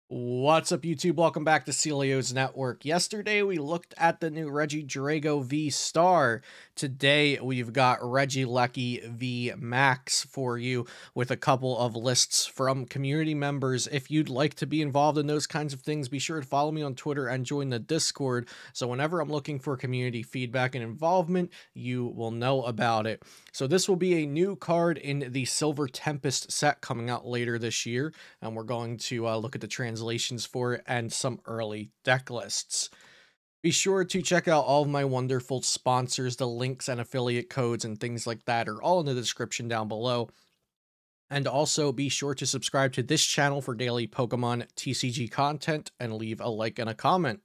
What's up, YouTube? Welcome back to Celio's Network. Yesterday, we looked at the new Regidrago V Star. Today, we've got Regileki VMAX for you with a couple of lists from community members. If you'd like to be involved in those kinds of things, be sure to follow me on Twitter and join the Discord. So whenever I'm looking for community feedback and involvement, you will know about it. So this will be a new card in the Silver Tempest set coming out later this year, and we're going to look at the translations for it and some early deck lists. Be sure to check out all of my wonderful sponsors. The links and affiliate codes and things like that are all in the description down below. And also be sure to subscribe to this channel for daily Pokemon TCG content and leave a like and a comment.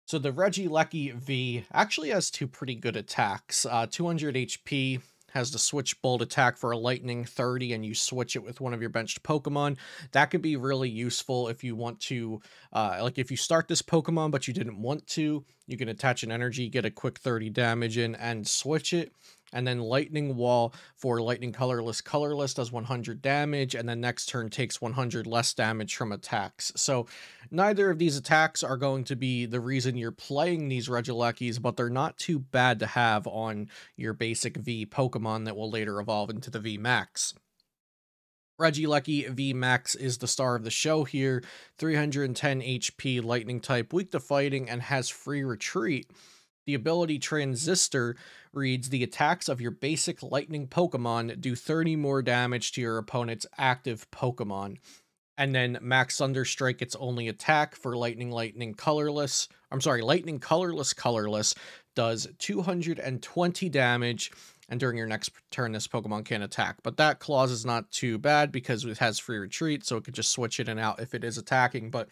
So the Regileki V actually has two pretty good attacks. 200 HP, has the switch bolt attack for a lightning 30, and you switch it with one of your benched Pokemon. That could be really useful if you want to, like if you start this Pokemon but you didn't want to, you can attach an energy, get a quick 30 damage in, and switch it. And then Lightning Wall for Lightning Colorless does 100 damage, and then next turn takes 100 less damage from attacks. So neither of these attacks are going to be the reason you're playing these Regilekis, but they're not too bad to have on your basic V Pokemon that will later evolve into the V Max. Regileki VMAX is the star of the show here. 310 HP, lightning type, weak to fighting, and has free retreat. The ability Transistor reads, the attacks of your basic lightning Pokemon do 30 more damage to your opponent's active Pokemon. And then Max Thunderstrike, its only attack for Lightning Colorless, does 220 damage, and during your next turn, this Pokemon can attack. But that clause is not too bad because it has free retreat, so it could just switch in and out if it is attacking. But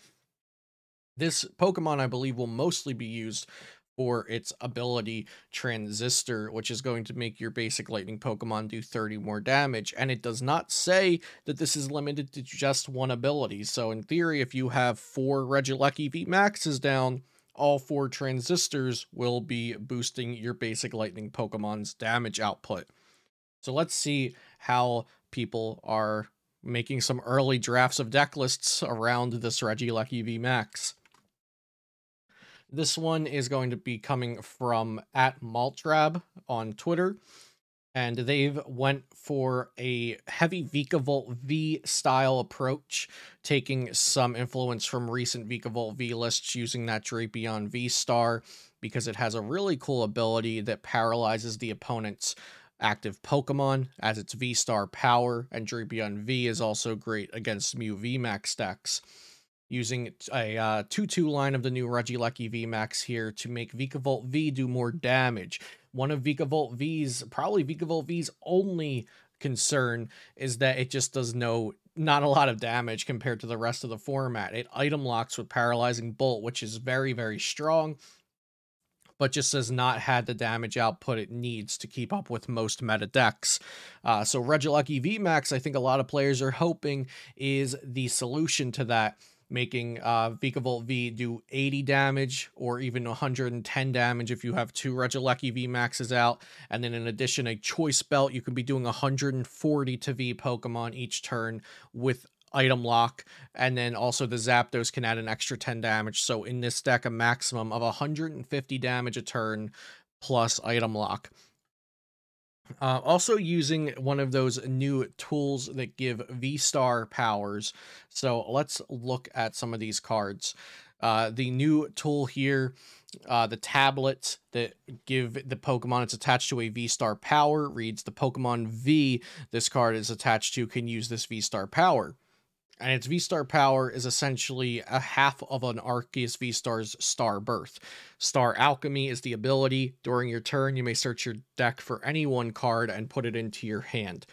this Pokemon, I believe, will mostly be used for its ability Transistor, which is going to make your basic lightning Pokemon do 30 more damage. And it does not say that this is limited to just one ability. So in theory, if you have 4 Regileki VMAXs down, all 4 Transistors will be boosting your basic lightning Pokemon's damage output. So let's see how people are making some early drafts of deck lists around this Regileki VMAX. This one is going to be coming from @Maltrab on Twitter, and they've went for a heavy Vikavolt V style approach, taking some influence from recent Vikavolt V lists using that Drapion V star because it has a really cool ability that paralyzes the opponent's active Pokemon as its V star power, and Drapion V is also great against Mew VMAX decks. Using a 2-2 line of the new Regileki VMAX here to make Vikavolt V do more damage. One of Vikavolt V's only concern is that it just does not a lot of damage compared to the rest of the format. It item locks with Paralyzing Bolt, which is very, very strong, but just has not had the damage output it needs to keep up with most meta decks. So Regileki VMAX, I think a lot of players are hoping, is the solution to that, making Vikavolt V do 80 damage or even 110 damage if you have 2 Regileki VMAXs out. And then in addition, a Choice Belt, you can be doing 140 to V Pokemon each turn with item lock, and then also the Zapdos can add an extra 10 damage. So in this deck, a maximum of 150 damage a turn plus item lock. Also using one of those new tools that give V-Star powers. So let's look at some of these cards. The new tool here, the tablets that give the Pokemon it's attached to a V-Star power, reads the Pokemon V this card is attached to can use this V-Star power. And its V-Star power is essentially a half of an Arceus V-Star's Star Birth. Star Alchemy is the ability. During your turn, you may search your deck for any one card and put it into your hand.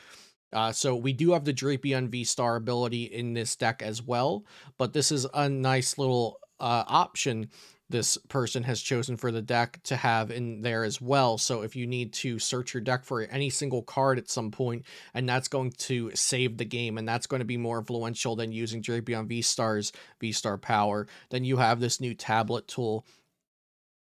So we do have the Drapion V-Star ability in this deck as well, but this is a nice little option this person has chosen for the deck to have in there as well. So if you need to search your deck for any single card at some point, and that's going to save the game, and that's going to be more influential than using Drapion V-Star's V-Star power, then you have this new tablet tool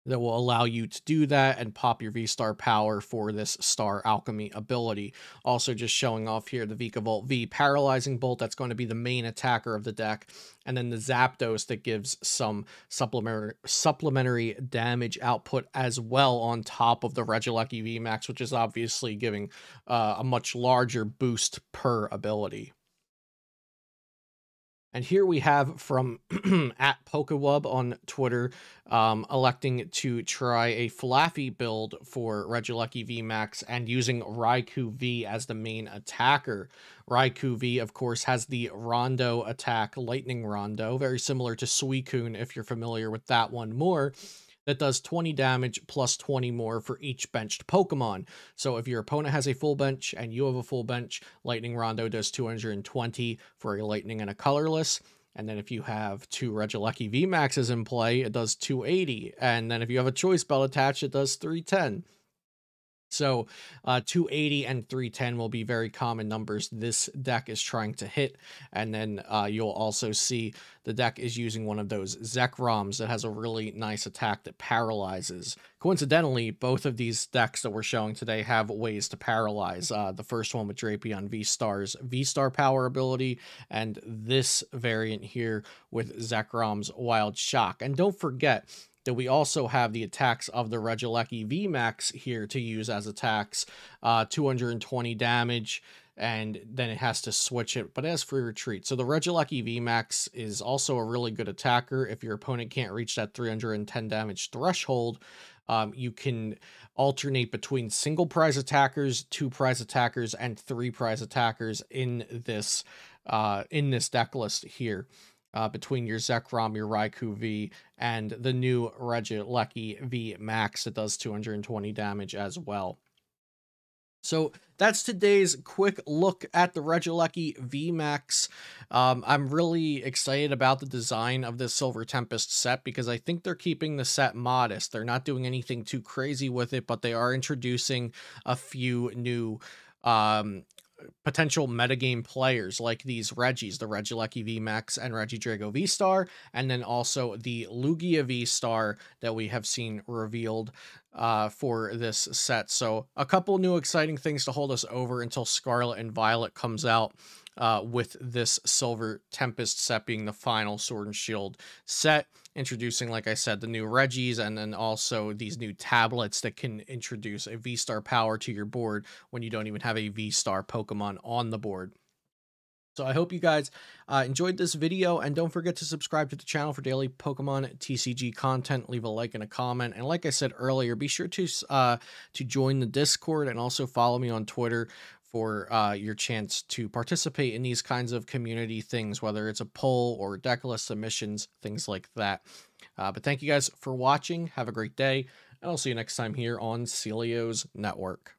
that will allow you to do that and pop your V-Star power for this Star Alchemy ability. Also just showing off here the Vikavolt V Paralyzing Bolt, that's going to be the main attacker of the deck, and then the Zapdos that gives some supplementary damage output as well on top of the Regieleki VMAX, which is obviously giving a much larger boost per ability. And here we have from at Pokewub on Twitter, electing to try a Flaffy build for Regieleki VMAX and using Raikou V as the main attacker. Raikou V, of course, has the Rondo attack, Lightning Rondo, very similar to Suicune if you're familiar with that one more. That does 20 damage plus 20 more for each benched Pokemon. So if your opponent has a full bench and you have a full bench, Lightning Rondo does 220 for a Lightning and a Colorless. And then if you have two Regieleki VMAXs in play, it does 280. And then if you have a Choice Belt attached, it does 310. So 280 and 310 will be very common numbers this deck is trying to hit. And then you'll also see the deck is using one of those Zekroms that has a really nice attack that paralyzes. Coincidentally, both of these decks that we're showing today have ways to paralyze. The first one with Drapion V-Star's V-Star power ability, and this variant here with Zekrom's Wild Shock. And don't forget that we also have the attacks of the Regieleki VMAX here to use as attacks, 220 damage, and then it has to switch it, but as free retreat. So the Regieleki VMAX is also a really good attacker. If your opponent can't reach that 310 damage threshold, you can alternate between single prize attackers, 2 prize attackers, and 3 prize attackers in this deck list here. Between your Zekrom, your Raikou V, and the new Regieleki V Max that does 220 damage as well. So that's today's quick look at the Regieleki V Max. I'm really excited about the design of this Silver Tempest set because I think they're keeping the set modest. They're not doing anything too crazy with it, but they are introducing a few new potential metagame players like these Regis, the Regieleki VMAX and Regidrago V-Star, and then also the Lugia V-Star that we have seen revealed for this set. So a couple new exciting things to hold us over until Scarlet and Violet comes out, with this Silver Tempest set being the final Sword and Shield set, introducing, like I said, the new Regis, and then also these new tablets that can introduce a V-Star power to your board when you don't even have a V-Star Pokemon on the board. So I hope you guys enjoyed this video, and don't forget to subscribe to the channel for daily Pokemon TCG content. Leave a like and a comment, and like I said earlier, be sure to join the Discord and also follow me on Twitter for your chance to participate in these kinds of community things, whether it's a poll or deck list submissions, things like that. But thank you guys for watching. Have a great day, and I'll see you next time here on Celio's Network.